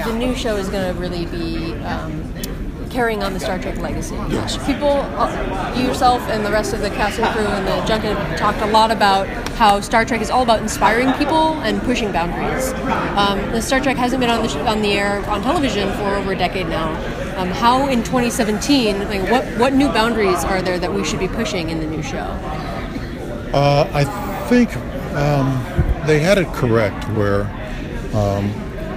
the new show is going to really be carrying on the Star Trek legacy. Yes. People, you yourself and the rest of the cast and crew and the junket talked a lot about how Star Trek is all about inspiring people and pushing boundaries. The Star Trek hasn't been on the air on television for over a decade now. How in 2017, like, what new boundaries are there that we should be pushing in the new show? I think they had it correct where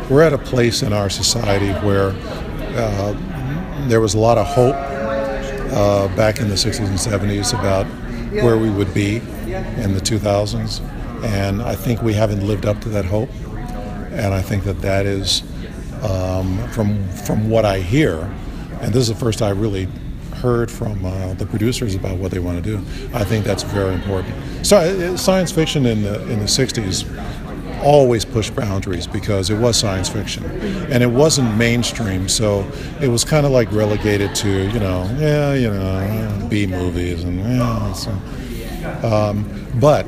we're at a place in our society where there was a lot of hope back in the 60s and 70s about where we would be in the 2000s, and I think we haven't lived up to that hope, and I think that is from what I hear, and this is the first I really heard from the producers about what they want to do. I think that's very important. So science fiction in the 60s always pushed boundaries because it was science fiction, and it wasn't mainstream, so it was kind of like relegated to B movies and but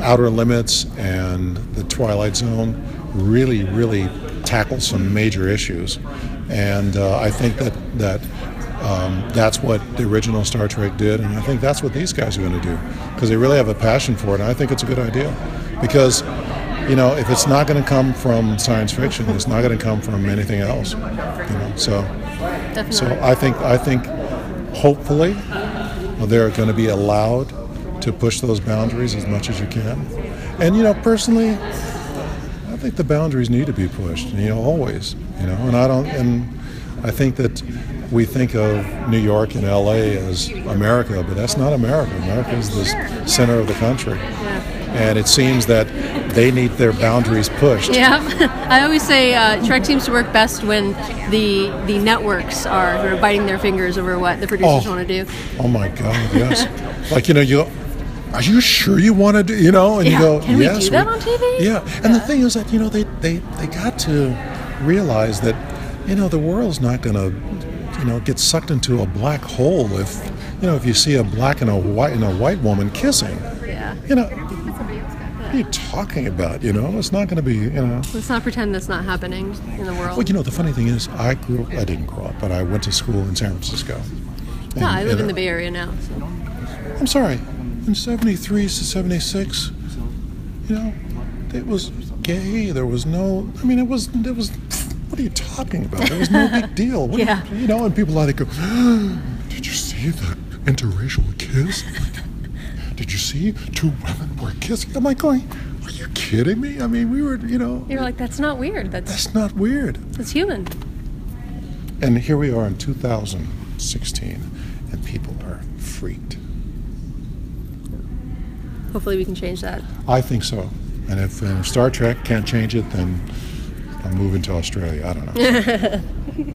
Outer Limits and The Twilight Zone really tackled some major issues, and I think that's what the original Star Trek did, and I think that's what these guys are going to do, because they really have a passion for it, and I think it's a good idea. Because, if it's not going to come from science fiction, it's not going to come from anything else. So I think hopefully they're going to be allowed to push those boundaries as much as you can. And, personally, I think the boundaries need to be pushed, always, and I think that we think of New York and LA as America, but that's not America. America is the center of the country. Yeah. And it seems that they need their boundaries pushed. Yeah, I always say Trek seems to work best when the networks are sort of biting their fingers over what the producers want to do. Oh my God, yes. Like, you are you sure you want to do, and you go, can yes. We do that on TV? Yeah, and the thing is that, they got to realize that, the world's not going to, get sucked into a black hole if you see a black and a white woman kissing. Yeah. What are you talking about? It's not going to be. Let's not pretend that's not happening in the world. Well, the funny thing is, I didn't grow up, but I went to school in San Francisco. No, I live in the Bay Area now. So. I'm sorry. In '73 to '76, it was gay. There was no. I mean, it was. What are you talking about? There was no big deal. Yeah. And people like to go, did you see the interracial kiss? Did you see two women were kissing? I'm like going, are you kidding me? I mean, we were, You're like, that's not weird. That's not weird. That's human. And here we are in 2016, and people are freaked. Hopefully we can change that. I think so. And if Star Trek can't change it, then I'm moving to Australia. I don't know.